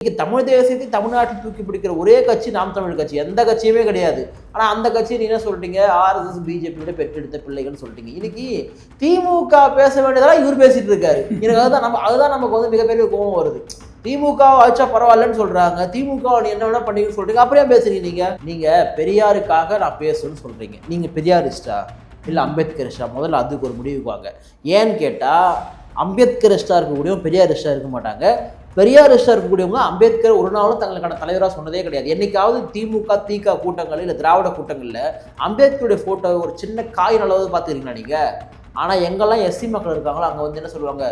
தமிழ் தேசியத்தை தமிழ்நாட்டில் தூக்கி பிடிக்கிற ஒரே கட்சி நாம் தமிழ் கட்சி, எந்த கட்சியுமே கிடையாது. ஆனா அந்த கட்சியை நீங்க என்ன சொல்லிட்டீங்க, RSS பிஜேபியோட பெற்றெடுத்த பிள்ளைகள்னு சொல்லிட்டீங்க. இன்னைக்கு திமுக பேச வேண்டியதெல்லாம் இவர் பேசிட்டு இருக்காரு. எனக்கு அதுதான் நமக்கு வந்து மிகப்பெரிய கோபம் வருது. திமுக ஆச்சா பரவாயில்லன்னு சொல்றாங்க, திமுக நீ என்ன வேணா பண்ணீங்கன்னு சொல்றீங்க, அப்படியே பேசுறீங்க. நீங்க பெரியாருக்காக நான் பேசணும்னு சொல்றீங்க. நீங்க பெரியாரிஸ்டா இல்ல அம்பேத்கரிஸ்டா? முதல்ல அதுக்கு ஒரு முடிவுக்கு வாங்க. ஏன்னு கேட்டா அம்பேத்கரிஸ்டா இருக்கக்கூடியவங்க பெரியாரிஸ்டா இருக்க மாட்டாங்க. பெரியாரிஸ்டா இருக்கக்கூடியவங்க அம்பேத்கர் ஒரு நாளும் தங்களுக்கான தலைவராக சொன்னதே கிடையாது. என்னைக்காவது திமுக திக கூட்டங்கள் இல்லை திராவிட கூட்டங்களில் அம்பேத்கருடைய ஃபோட்டோ ஒரு சின்ன காயின் அளவு பார்த்துக்கிறீங்களா நீங்கள்? ஆனால் எங்கெல்லாம் எஸ்சி மக்கள் இருக்காங்களோ அங்கே வந்து என்ன சொல்லுவாங்க,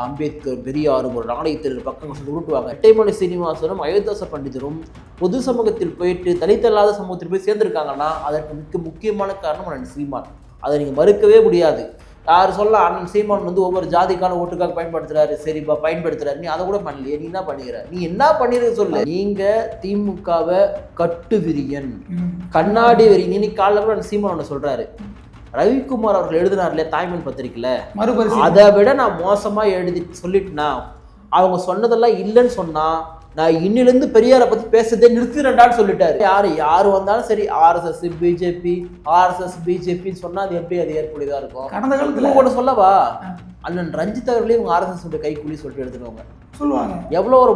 அம்பேத்கர் பெரியார் ஒரு நாணயத்தில் பக்கம் சொல்லி உருட்டுவாங்க. எட்டைமலை சீனிவாசனும் அயோத்தாச பண்டிதரும் பொது சமூகத்தில் போயிட்டு தலித் அல்லாத சமூகத்தில் போய் சேர்ந்துருக்காங்கன்னா அதற்கு முக்கியமான காரணம் அண்ணன் சீமான். அதை நீங்கள் மறுக்கவே முடியாது. யார் சொல்ல அண்ணன் சீமான் வந்து ஒவ்வொரு ஜாதிக்கான ஓட்டுக்காக பயன்படுத்துறாரு, சரிப்பா பயன்படுத்துறாரு, நீ அதை கூட பண்ணலையே, நீ என்ன பண்ணிக்கிற, நீ என்ன பண்ணிருக்க சொல்லு. நீங்க திமுகவை கட்டு விரியன் கண்ணாடி வெறி. நீ காலைல கூட அண்ணன் சீமான் ஒன்று சொல்றாரு, ரவிக்குமார் அவர்கள் எழுதினார் இல்லையா தாய்மன் பத்திரிக்கையில, அதை விட நான் மோசமா எழுதி சொல்லிட்டுனா அவங்க சொன்னதெல்லாம் இல்லைன்னு சொன்னா நான் இன்னிலிருந்து பெரியாரை பத்தி பேசுறதே நிறுத்திடண்டான்னு சொல்லிட்டாரு. யாரு வந்தாலும் சரி RSS பிஜேபின்னு சொன்னா அது எப்படி அது ஏற்புடையதா இருக்கும்? கடந்த காலத்துல ஒன்று சொல்லவா, அண்ணன் ரஞ்சித் அவர்களே இவங்க RSS கைக்கூலி சொல்லிட்டு எடுத்துருவாங்க சொல்லுவாங்க. எவ்வளவு ஒரு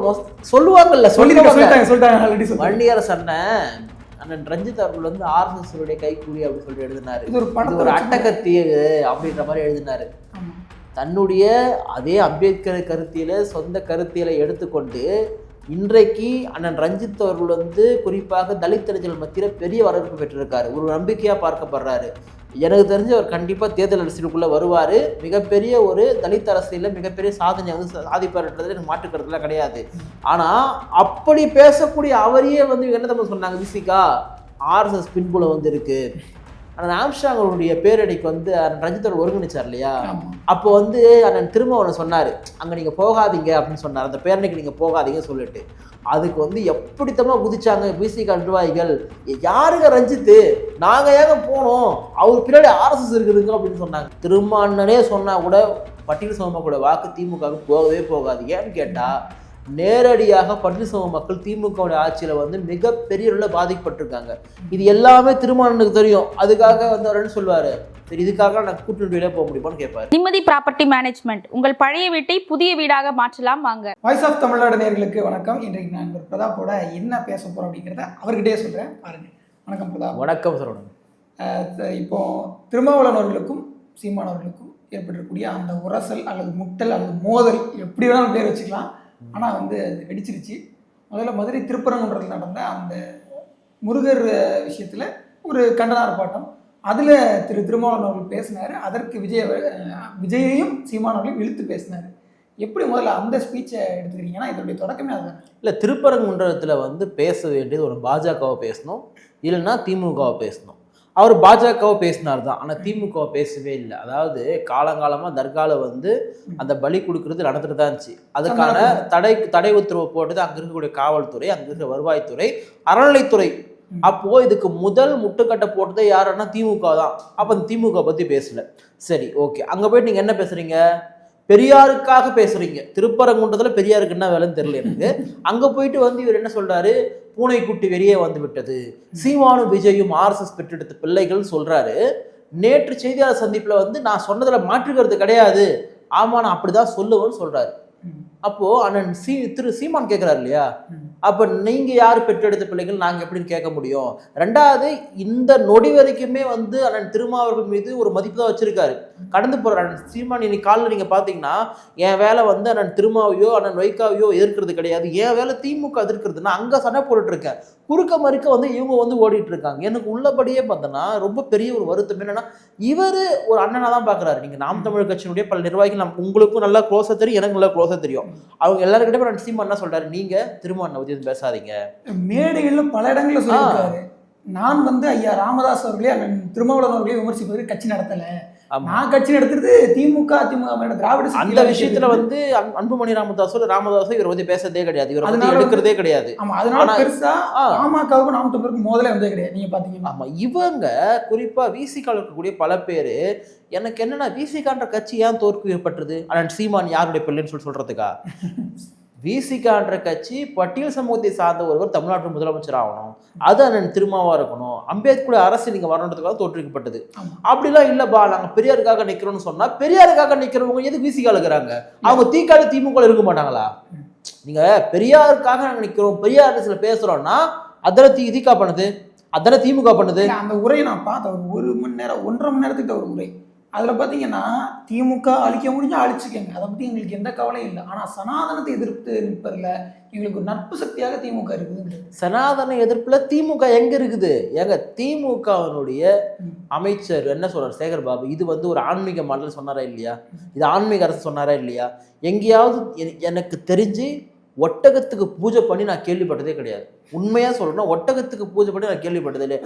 சொல்லுவாங்கல்ல, சொல்லிட்டாங்க. வன்னியரசு அண்ணன் ரஞ்சித் அவர்கள் வந்து RSS கைக்கூலி அப்படின்னு சொல்லிட்டு எழுதினாரு. இது ஒரு அட்டகத்தி அப்படின்ற மாதிரி எழுதினாரு. தன்னுடைய அதே அம்பேத்கர் கருத்தியலை சொந்த கருத்தியலை எடுத்துக்கொண்டு இன்றைக்கு அண்ணன் ரஞ்சித் அவர்கள் வந்து குறிப்பாக தலித் இளைஞர்கள் மத்தியில் பெரிய வரவேற்பு பெற்றிருக்காரு, ஒரு நம்பிக்கையாக பார்க்கப்படுறாரு. எனக்கு தெரிஞ்சு அவர் கண்டிப்பாக தேர்தல் அரசியலுக்குள்ளே வருவார். மிகப்பெரிய ஒரு தலித் அரசியலில் மிகப்பெரிய சாதனை வந்து சாதிப்பார்ன்றது எனக்கு மாற்றுக்கிறதுலாம் கிடையாது. ஆனால் அப்படி பேசக்கூடிய அவரையே வந்து என்ன நம்ம சொன்னாங்க, விசிகா RSS பின்புலம் வந்து இருக்கு. ஆனால் ஆம்ஸ்ட்ராங் அவருடைய பேரடிக்கு வந்து ரஞ்சித்தோட ஒருங்கிணைச்சார் இல்லையா, அப்போ வந்து அண்ணன் திரும்ப சொன்னார், அங்கே நீங்கள் போகாதீங்க அப்படின்னு சொன்னார், அந்த பேரணிக்கு நீங்கள் போகாதீங்கன்னு சொல்லிட்டு. அதுக்கு வந்து எப்படித்தமா குதிச்சாங்க பிசிக நிர்வாகிகள், யாருங்க ரஞ்சித்து, நாங்கள் ஏங்க போனோம், அவர் பின்னாடி RSS இருக்குதுங்க அப்படின்னு சொன்னாங்க. திரும்ப அண்ணனே சொன்னால் கூட பட்டியல் சமூக கூட வாக்கு திமுகவுக்கு போகவே போகாது. ஏன்னு கேட்டால் நேரடியாக பட்டியல் சமூக மக்கள் திமுகவுடைய ஆட்சியில் வந்து மிகப்பெரிய அளவில் பாதிக்கப்பட்டிருக்காங்க. இது எல்லாமே திருமாவளவனுக்கு தெரியும். அதுக்காக வந்து அவர் என்ன சொல்லுவார், சரி இதுக்காக நான் கூட்டணியிலே போக முடியுமான்னு கேட்பாரு. நிம்மதி ப்ராப்பர்ட்டி மேனேஜ்மெண்ட், உங்கள் பழைய வீட்டை புதிய வீடாக மாற்றலாம் வாங்க. வாய்ஸ் ஆஃப் தமிழ்நாடு நேயர்களுக்கு வணக்கம். இன்றைக்கு நான் பிரதாப்போட என்ன பேச போகிறோம் அப்படிங்கிறத அவர்கிட்டே சொல்கிறேன், பாருங்க. வணக்கம் பிரதாப். வணக்கம் சார். இப்போ திருமாவளவன் அவர்களுக்கும் சீமான் அவர்களுக்கும் ஏற்பட்டிருக்கக்கூடிய அந்த உரசல் அல்லது முட்டல் அல்லது மோதல் எப்படி வேணாலும் பேர் வச்சுக்கலாம், ஆனால் வந்து அது வெடிச்சிருச்சு. முதல்ல மதுரை திருப்பரங்குன்றத்தில் நடந்த அந்த முருகர் விஷயத்தில் ஒரு கண்டன ஆர்ப்பாட்டம், அதில் திருமாவளவன் அவர்கள் பேசினார். அதற்கு விஜயையும் சீமானவர்களையும் இழுத்து பேசினார். எப்படி முதல்ல அந்த ஸ்பீச்சை எடுத்துக்கிறீங்கன்னா இதனுடைய தொடக்கமே அதுதானே? இல்லை, திருப்பரங்குன்றத்தில் வந்து பேச வேண்டியது ஒரு பாஜகவை பேசணும், இல்லைன்னா திமுகவை பேசணும். அவர் பாஜகவை பேசினார் தான், ஆனால் திமுகவை பேசவே இல்லை. அதாவது காலங்காலமாக தர்காவில் வந்து அந்த பலி கொடுக்கறது நடந்துட்டு தான் இருந்துச்சு. அதுக்கான தடை உத்தரவு போட்டது அங்கே இருக்கக்கூடிய காவல்துறை, அங்கே இருக்கிற வருவாய்த்துறை, அறநிலைத்துறை. அப்போ இதுக்கு முதல் முட்டுக்கட்டை போட்டதே யாருன்னா திமுக தான். அப்போ அந்த திமுக பற்றி பேசல. சரி, ஓகே, அங்கே போயிட்டு நீங்கள் என்ன பேசுறீங்க, பெரியாருக்காக பேசுறீங்க. திருப்பரங்குன்றத்தில் பெரியாருக்கு என்ன வேலைன்னு தெரியல எனக்கு. அங்கே போயிட்டு வந்து இவர் என்ன சொல்றாரு, பூனைக்குட்டி வெளியே வந்து விட்டது, சீமானும் விஜயும் RSS பெற்றெடுத்த பிள்ளைகள் சொல்றாரு. நேற்று செய்தியாளர் சந்திப்புல வந்து நான் சொன்னதுல மாற்றுக்கிறது கிடையாது, ஆமா நான் அப்படிதான் சொல்லுவேன்னு சொல்றாரு. அப்போ அண்ணன் சீமான் கேட்கிறாரு இல்லையா, அப்ப நீங்க யாரு பெற்றெடுத்த பிள்ளைகள் நாங்க எப்படின்னு கேட்க முடியும்? ரெண்டாவது, இந்த நொடி வரைக்குமே வந்து அண்ணன் திருமாவர்கள் மீது ஒரு மதிப்பு தான் வச்சிருக்காரு. கடந்து போற அண்ணன் சீமான் இன்னைக்கு காலில் நீங்க பாத்தீங்கன்னா, என் வேலை வந்து அண்ணன் திருமாவையோ அண்ணன் வைகாவையோ எதிர்க்கிறது கிடையாது, என் வேலை திமுக எதிர்க்கிறது. நான் அங்க சண்டை போட்டுட்டு இருக்கேன், குறுக்க மறுக்க வந்து இவங்க வந்து ஓடிட்டு இருக்காங்க. எனக்கு உள்ளபடியே பார்த்தோன்னா ரொம்ப பெரிய ஒரு வருத்தம் என்னன்னா, இவர் ஒரு அண்ணனா தான் பாக்குறாரு. நீங்க நாம் தமிழர் கட்சியினுடைய பல நிர்வாகிகள் உங்களுக்கும் நல்லா க்ளோஸா தெரியும், எனக்கு நல்லா க்ளோஸா தெரியும். அவங்க எல்லாருக்கிட்ட சீமான் என்ன சொல்றாரு, நீங்க திருமாவளவனை பத்தி பேசாதீங்க. மேடைகள்ல பல இடங்கள்ல சொல்லியிருக்காரு, நான் வந்து ஐயா ராமதாஸ் அவர்களே திருமாவளவன் அவர்களே விமர்சிப்பதற்கு கட்சி நடத்தல, நான் கட்சி நடத்துறது திமுக திராவிட. அந்த விஷயத்துல வந்து அன்புமணி ராமதாஸோ இவரை பத்தி பேசுறதே கிடையாது, இவரை பத்தி எடுக்கிறதே கிடையாது. அதனால பெருசா பாமகவுக்கும் நாம் தமிழருக்கும் மோதலே வந்தே கிடையாது. நீங்க பாத்தீங்கன்னா ஆமா, இவங்க குறிப்பா விசிகால இருக்கக்கூடிய பல பேரு எனக்கு என்னன்னா, விசிகான்ற கட்சி ஏன் தோற்கடிக்கப்பட்டது, அண்ணன் சீமான் யாருடைய பிள்ளைன்னு சொல்றதுக்கா? விசிகான்ற கட்சி பட்டியல் சமூகத்தை சார்ந்த ஒருவர் தமிழ்நாட்டு முதலமைச்சர் ஆகணும், அது அண்ணன் திருமாவா இருக்கணும், அம்பேத்கர் அரசு நீங்க வரணுன்றதுக்காக தோற்றுவிக்கப்பட்டது. அப்படிலாம் இல்லப்பா நாங்க பெரியாருக்காக நிக்கிறோம்னு சொன்னா பெரியாருக்காக நிக்கிறவங்க எது விசிகா இருக்கிறாங்க? அவங்க தீக்காடு திமுக இருக்க மாட்டாங்களா? நீங்க பெரியாருக்காக நாங்க நிக்கிறோம், பெரியார் அரசுல பேசுறோம்னா அதனை திகா பண்ணுது, அதனை திமுக பண்ணுது. அந்த உரையை நான் பார்த்தேன், 1 மணி நேரம் 1.5 மணி நேரத்துக்கிட்ட ஒரு உரை. அதில் பார்த்தீங்கன்னா திமுக அழிக்க முடிஞ்சா அழிச்சுக்கங்க, அதை பற்றி எங்களுக்கு எந்த கவலையும் இல்லை, ஆனால் சனாதனத்தை எதிர்த்து நிற்பதில் எங்களுக்கு ஒரு நட்பு சக்தியாக திமுக இருக்குது. சனாதன எதிர்ப்புல திமுக எங்க இருக்குது? எங்க திமுகவினுடைய அமைச்சர் என்ன சொல்றாரு சேகர் பாபு, இது வந்து ஒரு ஆன்மீக மாடல் சொன்னாரா இல்லையா? இது ஆன்மீக அரசு சொன்னாரா இல்லையா? எங்கேயாவது எனக்கு தெரிஞ்சு ஒட்டகத்துக்கு பூஜை பண்ணி நான் கேள்விப்பட்டதே கிடையாது. உண்மையா சொல்றேன், ஒட்டகத்துக்கு பூஜை பண்ணி நான் கேள்விப்பட்டதே இல்லையா?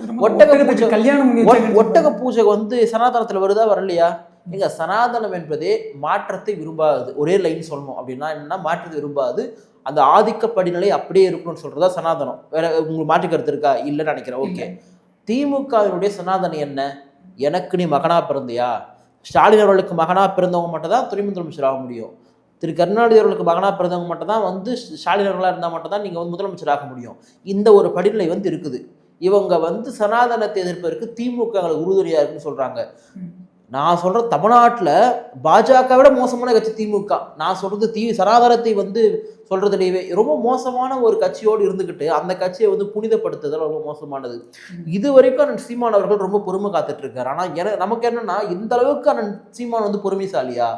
ஒட்டக பூஜை வந்து சனாதனத்துல வருதா வரலையா? எங்க சனாதனம் என்பதே மாற்றத்தை விரும்பாது. ஒரே லைன் சொல்லணும் அப்படின்னா என்னன்னா, மாற்றத்தை விரும்பாது, அந்த ஆதிக்க படிநிலை அப்படியே இருக்கணும்னு சொல்றதா சனாதனம். வேற உங்களுக்கு மாற்று கருத்து இருக்கா? இல்லைன்னு நினைக்கிறேன். ஓகே, திமுகவினுடைய சனாதனம் என்ன? எனக்கு நீ மகனா பிறந்தியா? ஸ்டாலின் அவர்களுக்கு மகனா பிறந்தவங்க மட்டும் தான் துணை முதலமைச்சர் ஆக முடியும். திரு கருணாநிதி அவர்களுக்கு மகனா பிறந்தவங்க மட்டும் தான் வந்து ஸ்டாலின் அவர்களாக இருந்தால் மட்டும் தான் நீங்கள் வந்து முதலமைச்சர் ஆக முடியும். இந்த ஒரு படிநிலை வந்து இருக்குது. இவங்க வந்து சனாதனத்தை எதிர்ப்பதற்கு திமுக உறுதுணையாக இருக்குன்னு சொல்றாங்க. நான் சொல்ற தமிழ்நாட்டில் பாஜக விட மோசமான கட்சி திமுக. நான் சொல்றது சனாதனத்தை வந்து சொல்றதுலேயே ரொம்ப மோசமான ஒரு கட்சியோடு இருந்துக்கிட்டு அந்த கட்சியை வந்து புனிதப்படுத்துதல் ரொம்ப மோசமானது. இது வரைக்கும் அண்ணன் சீமான் அவர்கள் ரொம்ப பொறுமை காத்துட்டு இருக்காரு. ஆனால் நமக்கு என்னன்னா, இந்த அளவுக்கு அண்ணன் சீமான் வந்து பொறுமைசாலியா?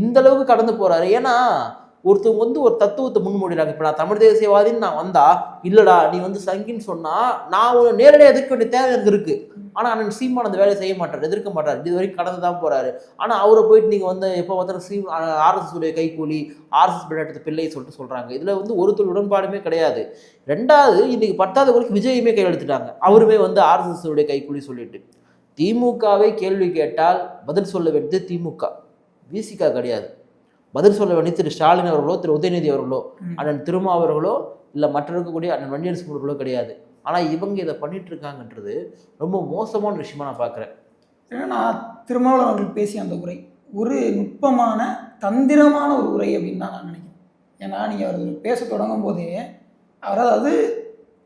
இந்த அளவுக்கு கடந்து போறாரு. ஏன்னா ஒருத்தவங்க வந்து ஒரு தத்துவத்தை முன்மொழிறாங்க. இப்போ நான் தமிழ் தேசியவாதின்னு நான் வந்தா, இல்லடா நீ வந்து சங்கின்னு சொன்னா நான் ஒரு நேரடியாக எதிர்க்க வேண்டிய தேவை எனக்கு இருக்கு. ஆனால் அண்ணன் சீமான் அந்த வேலையை செய்ய மாட்டார், எதிர்க்க மாட்டார், இது வரைக்கும் கடந்து தான் போறாரு. ஆனால் அவரை போயிட்டு நீங்க வந்து எப்போ பார்த்தாலும் ஆர்எஸ்எஸ் உடைய கைக்கூலி, ஆர்எஸ்எஸ் விளையாட்டு பிள்ளை சொல்றாங்க. இதுல வந்து ஒரு தொழில் உடன்பாடுமே கிடையாது. ரெண்டாவது, இன்னைக்கு 10வது வரைக்கும் விஜயுமே கையெழுத்துட்டாங்க, அவருமே வந்து ஆர்எஸ்எஸ் உடைய கைக்கூலி சொல்லிட்டு. திமுகவை கேள்வி கேட்டால் பதில் சொல்ல வேண்டியது திமுக, விசிகா கிடையாது. பதில் சொல்ல வேண்டிய திரு ஸ்டாலின் அவர்களோ, திரு உதயநிதி அவர்களோ, அண்ணன் திருமா அவர்களோ, இல்லை மற்ற இருக்கக்கூடிய அண்ணன் வன்னியரசு அவர்களோ கிடையாது. ஆனால் இவங்க இதை பண்ணிட்டு இருக்காங்கன்றது ரொம்ப மோசமான விஷயமா நான் பார்க்குறேன். ஏன்னா திருமாவளவன் அவர்கள் பேசிய அந்த உரை ஒரு நுட்பமான தந்திரமான ஒரு உரை அப்படின்னு தான் நான் நினைக்கிறேன். ஏன்னா நீங்கள் அவர் பேச தொடங்கும் போதே அதாவது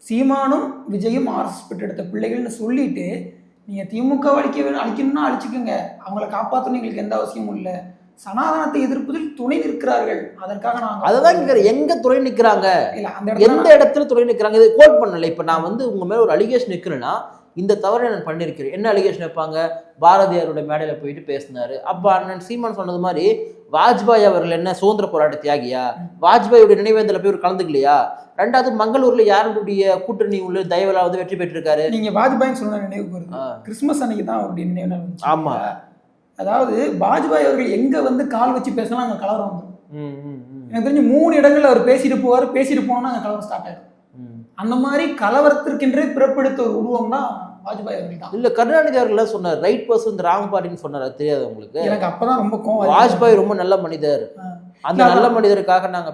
சீமானும் விஜயும் ஆர்எஸ்எஸ் பெற்றெடுத்த பிள்ளைகள்னு சொல்லிட்டு, நீங்கள் திமுக அழிக்கணும்னா அழிச்சுக்கோங்க, அவங்கள காப்பாற்றணும் எங்களுக்கு எந்த அவசியமும் இல்லை, சனாதனத்தை எதிர்ப்பதில் துணை நிற்கிறார்கள், அதற்காக நாங்கள் அதான் கேட்குறேன், எங்க துணை நிற்கிறாங்க, எந்த இடத்துல துணை நிற்கிறாங்க? இது கோட் பண்ணல. இப்போ நான் வந்து உங்க மேல ஒரு அலிகேஷன் நிற்கிறேன்னா இந்த தவறை நான் பண்ணியிருக்கிறேன். என்ன அலிகேஷன் வைப்பாங்க? பாரதியாருடைய மேடையில் போயிட்டு பேசினாரு. அப்போ அண்ணன் சீமான் சொன்னது மாதிரி வாஜ்பாய் அவர்கள் என்ன சுதந்திர போராட்ட தியாகியா? வாஜ்பாயுடைய நினைவேந்தல போய் கலந்துக்கலையா? ரெண்டாவது, மங்களூர்ல யாருடைய கூட்டணி உள்ள தயவுல வந்து வெற்றி பெற்றிருக்காரு. நீங்க வாஜ்பாய் சொன்ன நினைவுக்கு வருது, கிறிஸ்துமஸ் அன்னைக்கு தான் அவருடைய நினைவு நாள். ஆமா, அதாவது வாஜ்பாய் அவர்கள் எங்க வந்து கால் வச்சு பேசலாம் அங்கே கலவரம் வந்துடும். எனக்கு தெரிஞ்சு 3 இடங்கள்ல அவர் பேசிட்டு போனா அங்கே கலவரம் ஸ்டார்ட் ஆயிடும். அந்த மாதிரி கலவரத்திற்கென்றே பிறப்பெடுத்த ஒரு உருவம் தான் வாஜ்பாய் அவர்கள் தான். இல்ல கருணாநிதி அவர்கள் சொன்னார் ரைட் பர்சன் ராங் பார்ட்டின்னு சொன்னார், தெரியாது உங்களுக்கு? எனக்கு அப்பதான் ரொம்ப கோவம். வாஜ்பாய் ரொம்ப நல்ல மனிதர், அந்த நல்ல மனிதருக்காக நாங்க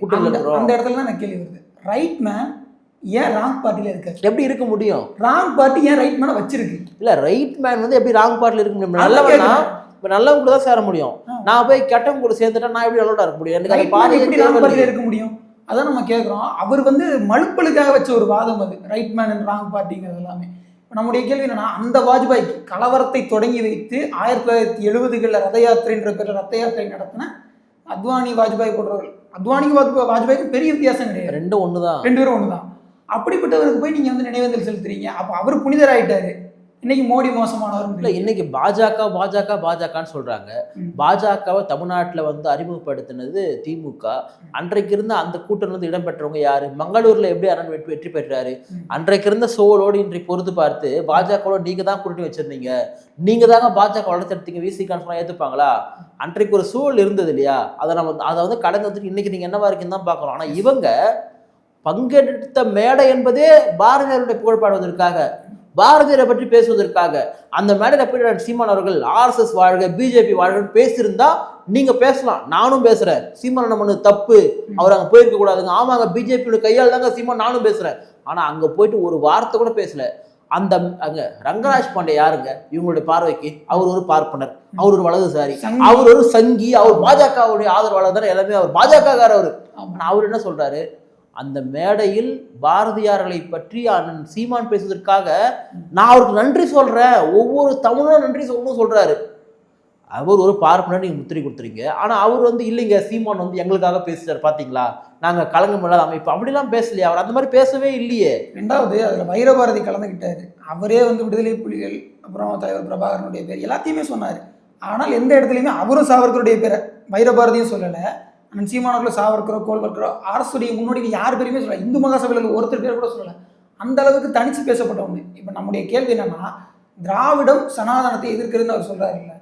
கூட்டணி இருக்கிறோம். அந்த இடத்துல தான் எனக்கு கேள்வி வருது, ரைட் மேன் ஏன் ராங் பார்ட்டில இருக்காரு? எப்படி இருக்க முடியும்? ராங் பார்ட்டி ஏன் ரைட் மேனை வச்சிருக்கு? இல்ல ரைட் மேன் வந்து எப்படி ராங் பார்ட்டில இருக்க முடியும்? நல்லவனா இப்ப நல்லவங்க கூட தான் சேர முடியும். நான் போய் கெட்டவங்க கூட சேர்ந்துட்டா நான் எப்படி நல்லவனா இருக்க முடியும்? எனக்கு அந்த பார்ட்டி எப்படி ராங் பார்ட்டில இருக்க முடியும்? அதான் நம்ம கேட்குறோம். அவர் வந்து மழுப்பலுக்காக வச்ச ஒரு வாதம் அது, ரைட் மேன் அண்ட் ராங் பார்ட்டிங்கிறது எல்லாமே. நம்முடைய கேள்வி என்னன்னா, அந்த வாஜ்பாய்க்கு கலவரத்தை தொடங்கி வைத்து 1970களில் ரத யாத்திரைன்ற பேரில் ரத்த யாத்திரை நடத்தின அத்வானி வாஜ்பாய் போன்றவர்கள். அத்வானிக்கு வாஜ்பாய்க்கு பெரிய வித்தியாசம் கிடையாது, ரெண்டும் ஒண்ணுதான், 2 பேரும் ஒண்ணுதான். அப்படிப்பட்டவருக்கு போய் நீங்க வந்து நினைவேந்தல் செலுத்துறீங்க. அப்ப அவர் புனிதர் ஆயிட்டாரு. இன்னைக்கு மோடி மோசமானவர் இல்லை. இன்னைக்கு பாஜகன்னு சொல்றாங்க. பாஜகவை தமிழ்நாட்டில் வந்து அறிமுகப்படுத்தினது திமுக. அன்றைக்கு இருந்த அந்த கூட்டணி வந்து இடம்பெற்றவங்க யாரு? மங்களூர்ல எப்படி அரண் வெற்றி பெற்றாரு? அன்றைக்கு இருந்த சோழோடு இன்றைக்கு பொறுத்து பார்த்து பாஜகவோட நீங்க தான் கூட்டணி வச்சிருந்தீங்க, நீங்க தாங்க பாஜக வளர்த்தெடுத்தீங்க, விசிகான்னு சொன்னா ஏத்துப்பாங்களா? அன்றைக்கு ஒரு சூழல் இருந்தது இல்லையா? அதை வந்து கடந்து வந்துட்டு இன்னைக்கு நீங்க என்னவா இருக்குன்னு தான் பார்க்கணும். ஆனா இவங்க பங்கெடுத்த மேடை என்பதே பாரதியாருடைய புகழ்பாடுவதற்காக, பாரதியரை பற்றி பேசுவதற்காக. அந்த மேடையில் போய் சீமான் அவர்கள் ஆர்எஸ்எஸ் வாழ்க, பிஜேபி வாழ்கன்னு பேசியிருந்தா நீங்க பேசலாம், நானும் பேசுறேன், சீமான் என்ன பண்ணது தப்பு, அவர் அங்க போயிருக்க கூடாதுங்க, ஆமாங்க பிஜேபியோட கையால் தாங்க சீமான் நானும் பேசுறேன். ஆனா அங்க போயிட்டு ஒரு வார்த்தை கூட பேசல. அந்த அங்க ரங்கராஜ் பாண்டே யாருங்க இவங்களுடைய பார்வைக்கு? அவர் ஒரு பார்ப்பனர், அவர் ஒரு வலதுசாரி, அவர் ஒரு சங்கி, அவர் பாஜகவுடைய ஆதரவாளர் தானே, எல்லாமே அவர் பாஜகக்காரர் அவரு. அவர் என்ன சொல்றாரு, அந்த மேடையில் பாரதியார்களை பற்றி அண்ணன் சீமான் பேசுவதற்காக நான் அவருக்கு நன்றி சொல்றேன், ஒவ்வொரு தமிழும் நன்றி சொல்லணும் சொல்றாரு. அவர் ஒரு பார்ப்பனர், நீங்க முத்திரை கொடுத்துறீங்க. ஆனா அவர் வந்து இல்லைங்க, சீமான் வந்து எங்களுக்காக பேசுறாரு பாத்தீங்களா, நாங்க களங்கம் இல்லாத அமைப்பு அப்படிலாம் பேசலையே, அவர் அந்த மாதிரி பேசவே இல்லையே. ரெண்டாவது அதுல வைரபாரதி கலந்துக்கிட்டாரு, அவரே வந்து விடுதலை புலிகள் அப்புறம் தலைவர் பிரபாகரனுடைய பேர் எல்லாத்தையுமே சொன்னாரு. ஆனால் எந்த இடத்துலையுமே அவரும் சாவர்கருடைய பேரை வைரபாரதியும் சொல்லலை, அண்ணன் சீமானவர்களும் சாவர்கரோ கோல்வர்கரோ அரசுடைய முன்னோடி யார் பேருமே சொல்லலை, இந்து மகாசபையில் ஒருத்தர் பேர் கூட சொல்லலை. அந்த அளவுக்கு தனிச்சு பேசப்பட்டவங்க. இப்போ நம்முடைய கேள்வி என்னன்னா, திராவிடம் சனாதனத்தை எதிர்க்கிறதுன்னு அவர் சொல்றாரு இல்லை,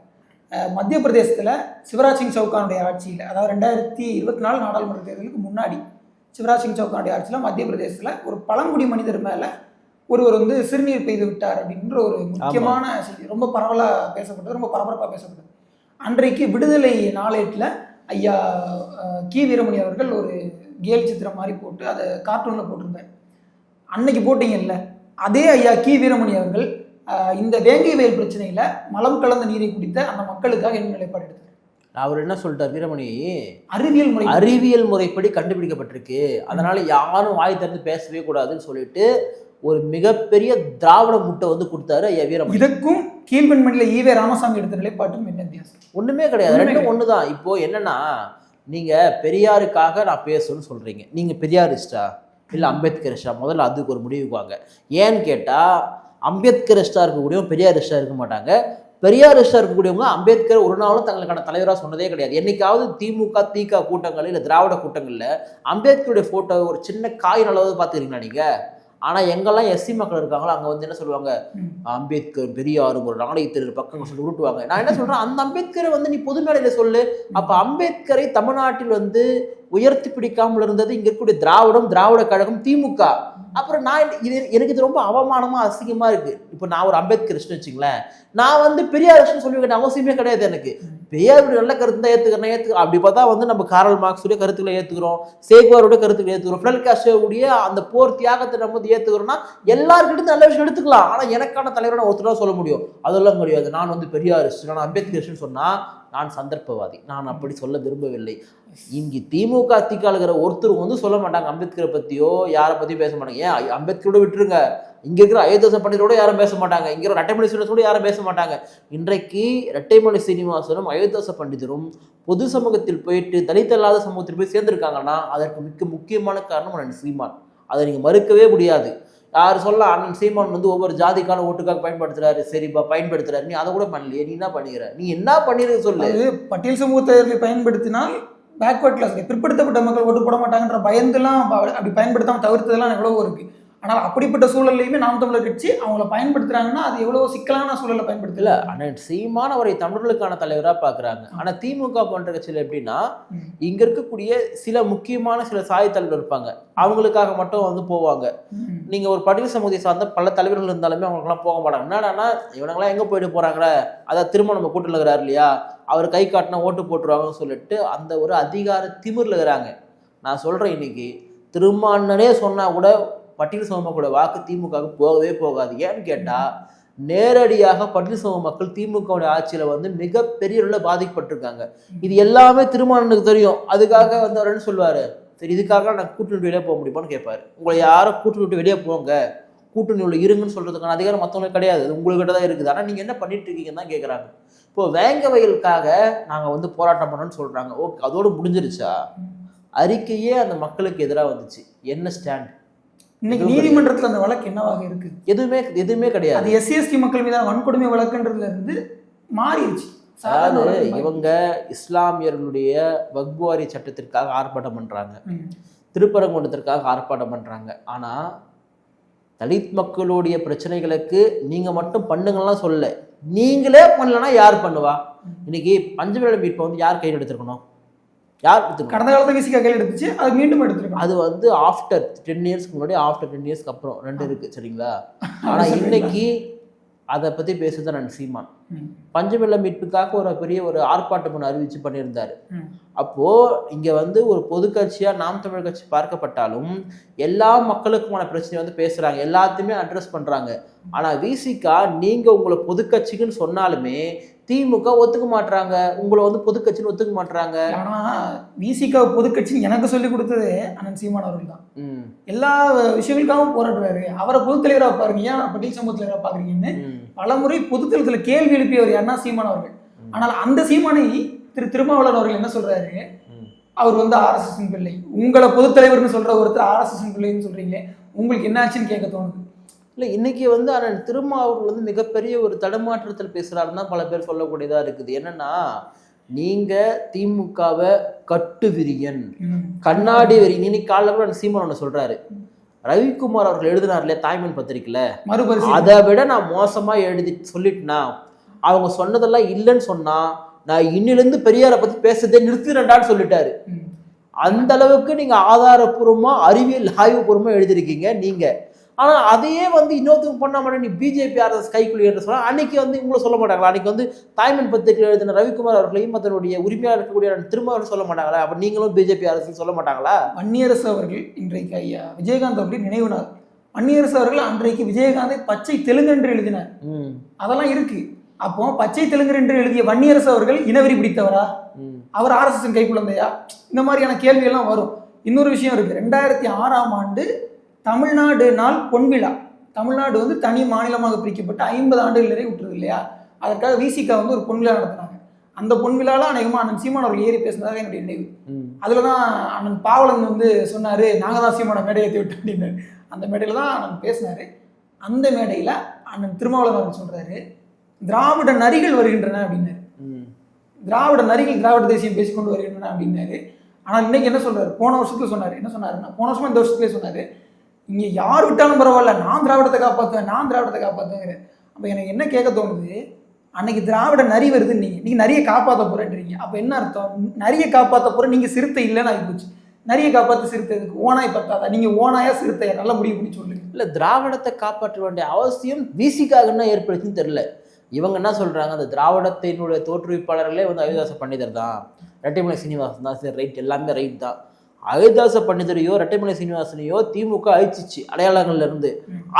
மத்திய பிரதேசத்தில் சிவராஜ் சிங் சவுகானுடைய ஆட்சியில், அதாவது 2024 நாடாளுமன்ற தேர்தலுக்கு முன்னாடி சிவராஜ் சிங் சவுகானுடைய ஆட்சியில் மத்திய பிரதேசத்தில் ஒரு பழங்குடி மனிதர் மேலே ஒருவர் வந்து சிறுநீர் பெய்து விட்டார் அப்படின்ற ஒரு முக்கியமான செய்தி ரொம்ப பரவலாக பேசப்பட்டது, ரொம்ப பரபரப்பாக பேசப்பட்டது. அன்றைக்கு விடுதலை நாளேட்டில் ஐயா கி வீரமணி அவர்கள் ஒரு கேலி சித்திரம் மாதிரி போட்டு அதை கார்ட்டூனில் போட்டிருந்தார். அன்னைக்கு போட்டிங்கல்ல, அதே ஐயா கி வீரமணி அவர்கள் இந்த வேங்கை வயல் பிரச்சனையில மலம் கலந்த நீரை குடித்த அந்த மக்களுக்காக என்ன நிலைப்பாடு எடுத்தார்? அவர் என்ன சொல்லிட்டார் வீரமணி, அறிவியல் முறைப்படி கண்டுபிடிக்கப்பட்டிருக்கு, அதனால யாரும் வாய் திறந்து பேசவே கூடாதுன்னு சொல்லிட்டு ஒரு மிகப்பெரிய திராவிட முட்டை வந்து கொடுத்தாரு ஐயா வீரமணி. இதுக்கும் கீழ்வெண்மணியில ஈவே ராமசாமி எடுத்த நிலைப்பாட்டும் என்ன வித்தியாசம்? ஒண்ணுமே கிடையாது, ரெண்டும் ஒண்ணுதான். இப்போ என்னன்னா, நீங்க பெரியாருக்காக நான் பேசணும்னு சொல்றீங்க, நீங்க பெரியாரிஸ்டா இல்ல அம்பேத்கரிஸ்டா? முதல்ல அதுக்கு ஒரு முடிவுக்கு வாங்க. ஏன்னு கேட்டா, அம்பேத்கரிஸ்டா இருக்கக்கூடியவங்க பெரியாரிஸ்டா இருக்க மாட்டாங்க, பெரியாரிஸ்டா இருக்கக்கூடியவங்க அம்பேத்கர் ஒரு நாளும் தங்களுக்கான தலைவராக சொன்னதே கிடையாது. என்னைக்காவது திமுக திக கூட்டங்கள் இல்லை திராவிட கூட்டங்களில் அம்பேத்கருடைய ஃபோட்டோ ஒரு சின்ன காயின் அளவு பார்த்துக்கிறீங்களா நீங்க? ஆனால் எங்கெல்லாம் எஸ்சி மக்கள் இருக்காங்களோ அங்கே வந்து என்ன சொல்லுவாங்க, அம்பேத்கர் பெரியார் ஒரு நாணயத்திற்கு பக்கம் சொல்லி உருட்டுவாங்க. நான் என்ன சொல்றேன், அந்த அம்பேத்கரை வந்து நீ பொது மேடையில் சொல்லு. அப்போ அம்பேத்கரை தமிழ்நாட்டில் வந்து உயர்த்தி பிடிக்காமல் இருந்தது இங்க இருக்கக்கூடிய திராவிடம், திராவிட கழகம், திமுக. அப்புறம் நான் எனக்கு இது ரொம்ப அவமானமா அசிங்கமா இருக்கு. இப்போ நான் ஒரு அம்பேத்கரிஸ்ட்னு வச்சுங்களேன், நான் வந்து பெரியாரிஸ்ட்னு சொல்லி வேண்டிய அவசியமே கிடையாது. எனக்கு பெரியாருடைய நல்ல கருத்து தான் ஏற்றுக்கிறேன். அப்படி பார்த்தா வந்து நம்ம காரல் மார்க்ஸுடைய கருத்துக்களை ஏற்றுக்கிறோம், சேகுவாருடைய கருத்துக்களை ஏற்றுக்கிறோம், ஃபிடல் காஸ்ட்ரோவுடைய அந்த போர் தியாகத்தை நம்ம வந்து ஏற்றுக்கிறோம்னா எல்லாருக்கிட்ட நல்ல விஷயம் எடுத்துக்கலாம். ஆனால் எனக்கான தலைவரை நான் ஒருத்தராக சொல்ல முடியும், அதெல்லாம் கிடையாது. நான் வந்து பெரியாரிஸ்ட், நான் அம்பேத்கரிஸ்ட்னு சொன்னால் நான் சந்தர்ப்பவாதி, நான் அப்படி சொல்ல விரும்பவில்லை. இங்கே திமுக திகாலுகிற ஒருத்தர் வந்து சொல்ல மாட்டாங்க அம்பேத்கரை பற்றியோ யாரை பற்றியும் பேச மாட்டாங்க. ஏன் அம்பேத்கரோட விட்டுருங்க, இங்கே இருக்கிற அயோத்தியாச பண்டிதரோட யாரும் பேச மாட்டாங்க, இங்கே இருக்கிற ரெட்டைமலை சீனிவாசனோட யாரும் பேச மாட்டாங்க. இன்றைக்கு ரெட்டைமலை சீனிவாசனும் அயோத்தியாச பண்டிதரும் பொது சமூகத்தில் போயிட்டு தலித் அல்லாத சமூகத்தில் போய் சேர்ந்திருக்காங்கன்னா அதற்கு முக்கியமான காரணம் அண்ணன் சீமான். அதை நீங்கள் மறுக்கவே முடியாது. யார் சொல்ல அண்ணன் சீமான் வந்து ஒவ்வொரு ஜாதிக்கான ஓட்டுக்காக பயன்படுத்துறாரு, சரிப்பா பயன்படுத்துறாரு, நீ அதை கூட பண்ணலையே, நீ என்ன பண்ணிக்கிற, நீ என்ன பண்ணிருக்க சொல்லு. பட்டியல் சமூகத்தை பயன்படுத்தினால் பேக்வர்ட் கிளாஸ் பிற்படுத்தப்பட்ட மக்கள் ஓட்டு போட மாட்டாங்கன்ற பயந்துலாம் அப்படி பயன்படுத்தாமல் தவிர்த்ததெல்லாம் எவ்வளவோ இருக்கு. ஆனால் அப்படிப்பட்ட சூழல்லையுமே நாம் தமிழர் கட்சி அவங்கள பயன்படுத்துறாங்கன்னா அது எவ்வளவோ சிக்கலான சூழலை பயன்படுத்தல. அண்ணன் சீமான் அவரை தமிழர்களுக்கான தலைவராக பார்க்குறாங்க. ஆனால் திமுக போன்ற கட்சியில் எப்படின்னா, இங்க இருக்கக்கூடிய சில முக்கியமான சில சாதி தலைவர் இருப்பாங்க, அவங்களுக்காக மட்டும் வந்து போவாங்க. நீங்க ஒரு பட்டியல் சமூகத்தை சார்ந்த பல தலைவர்கள் இருந்தாலுமே அவங்களுக்குலாம் போக மாட்டாங்க. என்னன்னா இவனங்களாம் எங்க போயிட்டு போறாங்களே, அதான் திரும்ப நம்ம கூட்டில் இருக்கிறார் இல்லையா, அவர் கை காட்டினா ஓட்டு போட்டுருவாங்கன்னு சொல்லிட்டு அந்த ஒரு அதிகார திமிர்ல இருக்கிறாங்க. நான் சொல்றேன், இன்னைக்கு திருமானனே சொன்னா கூட பட்டியல் சமூக மக்களோட வாக்கு திமுக போகவே போகாது. ஏன்னு கேட்டா, நேரடியாக பட்டியல் சமூக மக்கள் திமுக ஆட்சியில வந்து மிகப்பெரிய அளவில் பாதிக்கப்பட்டிருக்காங்க. இது எல்லாமே திருமானனுக்கு தெரியும். அதுக்காக வந்து அவர் என்ன சொல்லுவாரு, சரி இதுக்காக நான் கூட்டணி விட்டு வெளியே போக முடியுமான்னு கேட்பாரு. உங்களை யாரும் கூட்டணி விட்டு வெளியே போங்க, கூட்டணி உள்ள இருங்கன்னு சொல்றதுக்கான அதிகாரம் மற்றவங்களுக்கு கிடையாது, அது உங்கள்கிட்ட தான் இருக்குது. ஆனால் நீங்க என்ன பண்ணிட்டு இருக்கீங்கன்னு தான் கேட்குறாங்க. இப்போ வேங்க வயலுக்காக நாங்க வந்து போராட்டம் பண்ணோன்னு சொல்றாங்க. ஓகே, அதோடு முடிஞ்சிருச்சா? அறிக்கையே அந்த மக்களுக்கு எதிராக வந்துச்சு. என்ன ஸ்டாண்ட்? இன்னைக்கு நீதிமன்றத்தில் அந்த வழக்கு என்னவாக இருக்கு? எதுவுமே கிடையாது. அது SC/ST மக்கள் மீதான வன்கொடுமை வழக்குன்றதுல இருந்து மாறிடுச்சு. அதாவது இவங்க இஸ்லாமியர்களுடைய வக்புவாரி சட்டத்திற்காக ஆர்ப்பாட்டம் பண்றாங்க, திருப்பரங்குன்றத்திற்காக ஆர்ப்பாட்டம் பண்றாங்க. ஆனா தலித் மக்களுடைய பிரச்சனைகளுக்கு நீங்க மட்டும் பண்ணுங்கலாம் சொல்ல, நீங்களே பண்ணலன்னா யார் பண்ணுவா? இன்னைக்கு பஞ்சமேள மீட்பை வந்து யார் கையில் எடுத்துருக்கணும்? யார் கடந்த காலத்தில் விசிகா கையில் எடுத்துச்சு, அது மீண்டும் எடுத்துருக்கோம். அது வந்து ஆஃப்டர் 10 இயர்ஸ்க்கு முன்னாடி, ஆஃப்டர் 10 இயர்ஸ்க்கு அப்புறம் 2 இருக்கு, சரிங்களா? ஆனா இன்னைக்கு அதை பத்தி பேசுதான் நான் சீமான். பஞ்சமேள மீட்புக்காக ஒரு பெரிய ஒரு ஆர்ப்பாட்டம் ஒன்று அறிவிச்சு பண்ணியிருந்தாரு. அப்போ இங்க வந்து ஒரு பொது கட்சியா நாம் தமிழ் கட்சி பார்க்கப்பட்டாலும் எல்லா மக்களுக்குமான பிரச்சனை வந்து பேசுறாங்க, எல்லாத்தையுமே அட்ரஸ் பண்றாங்க. ஆனா விசிகா நீங்க உங்களை பொது கட்சிக்குன்னு சொன்னாலுமே திமுக ஒத்துக்க மாட்டாங்க, உங்களை வந்து பொது கட்சின்னு ஒத்துக்க மாட்டாங்க. ஆனா விசிகா பொது கட்சின்னு எனக்கு சொல்லி கொடுத்தது அண்ணன் சீமான் அவர்கள் தான். எல்லா விஷயங்களுக்காகவும் போராடுறாரு. அவரை பொதுத் தலைவரா பாருங்க, ஏன் பட்டியல் சமூக தலைவரா பாக்குறீங்கன்னு பலமுறை பொதுத்தளத்துல கேள்வி எழுப்பியவர் யாருன்னா சீமான் அவர்கள். ஆனால் அந்த சீமானை திருமாவளவன் அவர்கள் என்ன சொல்றாரு, அவர் வந்து ஆர்எஸ்எஸ் பிள்ளை, உங்களை பொதுத் தலைவர்னு சொல்ற ஒருத்தர் ஆர்எஸ்எஸ் பிள்ளைன்னு சொல்றீங்க, உங்களுக்கு என்ன ஆச்சுன்னு கேட்க தோணுது. இல்லை இன்னைக்கு வந்து அண்ணன் திருமாவளவன் வந்து மிகப்பெரிய ஒரு தடுமாற்றத்தில் பேசுறாருன்னு தான் பல பேர் சொல்லக்கூடியதா இருக்குது. என்னன்னா, நீங்க திமுகவை கட்டு விரியன், கண்ணாடி வெறி. இன்னைக்கு காலைல கூட சீமான் ஒன்று சொல்றாரு, ரவிக்குமார் அவர்கள் எழுதினார் இல்லையா தாய்மன் பத்திரிக்கையில, அதை விட நான் மோசமா எழுதி சொல்லிட்டுனா, அவங்க சொன்னதெல்லாம் இல்லைன்னு சொன்னா நான் இன்னிலிருந்து பெரியாரை பத்தி பேசுறதே நிறுத்திரண்டான்னு சொல்லிட்டாரு. அந்த அளவுக்கு நீங்க ஆதாரப்பூர்வமா அறிவியல் ஆய்வுபூர்வமா எழுதிருக்கீங்க நீங்க. ஆனா அதையே வந்து இன்னொருத்தவங்க பண்ண மாட்டேன், நீ பிஜேபி ஆர்எஸ் கைக்குள்ளே சொன்னா அன்னைக்கு வந்து உங்களை சொல்ல மாட்டாங்களா? அன்னைக்கு வந்து தாய்மன் பத்திரிகை எழுதின ரவிக்குமார் அவர்களையும் அதனுடைய உரிமையா இருக்கக்கூடிய திரும்ப சொல்ல மாட்டாங்களா? அப்ப நீங்களும் பிஜேபி அரசு சொல்ல மாட்டாங்களா? வன்னியரசு அவர்கள் இன்றைக்கு ஐயா விஜயகாந்த் அவர்கள் நினைவு நாள். வன்னியரசு அவர்கள் அன்றைக்கு விஜயகாந்தை பச்சை தெலுங்கு என்று எழுதினார். அதெல்லாம் இருக்கு. அப்போ பச்சை தெலுங்கு என்று எழுதிய வன்னியரசு அவர்கள் இனவெறி பிடித்தவரா? அவர் ஆர்எஸ்எஸ் கைக்குழந்தையா? இந்த மாதிரியான கேள்வி எல்லாம் வரும். இன்னொரு விஷயம் இருக்கு. 2006ஆம் ஆண்டு தமிழ்நாடு நாள் பொன்விழா. தமிழ்நாடு வந்து தனி மாநிலமாக பிரிக்கப்பட்டு 50 ஆண்டுகள் நிறைவுற்றது இல்லையா? அதற்காக விசிகா வந்து ஒரு பொன்விழா நடத்தினாங்க. அந்த பொன்விழால அநேகமா அண்ணன் சீமான் அவர்கள் ஏறி பேசினதாக என்னுடைய நினைவு. அதுலதான் அண்ணன் பாவலன் வந்து சொன்னாரு, நாங்க தான் சீமான மேடை ஏற்றி விட்டு அப்படின்னாரு. அந்த மேடையில தான் அண்ணன் பேசினாரு. அந்த மேடையில அண்ணன் திருமாவளவன் அவர்கள் சொல்றாரு, திராவிட நரிகள் வருகின்றன அப்படின்னாரு. திராவிட நரிகள் திராவிட தேசியம் பேசிக்கொண்டு வருகின்றன அப்படின்னாரு. ஆனால் இன்னைக்கு என்ன சொல்றாரு, போன வருஷத்துல சொன்னாரு, என்ன சொன்னாருன்னா, போன வருஷமா இந்த வருஷத்துலேயே சொன்னாரு, இங்க யார் விட்டாலும் பரவாயில்ல, நான் திராவிடத்தை காப்பாற்றுவேன், நான் திராவிடத்தை காப்பாற்றுவேன். அப்ப எனக்கு என்ன கேட்க தோணுது, அன்னைக்கு திராவிட நரி வருது, நீங்க நிறைய காப்பாற்ற போறேன்றீங்க. அப்ப என்ன அர்த்தம்? நிறைய காப்பாற்ற போற நீங்க சிறுத்தை இல்லைன்னு ஆகிப்போச்சு. நிறைய காப்பாற்ற சிறுத்தை இருக்கு, ஓனாய் பத்தாதா? நீங்க ஓனாயா சிறுத்தையா? நல்லா முடிவு பண்ணி சொல்லுங்க. இல்ல திராவிடத்தை காப்பாற்ற வேண்டிய அவசியம் விசிக்காக என்ன ஏற்படுச்சுன்னு தெரியல. இவங்க என்ன சொல்றாங்க, அந்த திராவிடத்தினுடைய தோற்றுவிப்பாளர்களே வந்து அயோத்திதாச பண்டிதர் தான், ரெட்டைமலை சீனிவாசன் தான், சரி ரைட், எல்லாமே ரைட் தான். அயோத்திதாச பண்டிதரையோ ரெட்டைமலை சீனிவாசனையோ திமுக அழிச்சிச்சு அடையாளங்கள்ல இருந்து.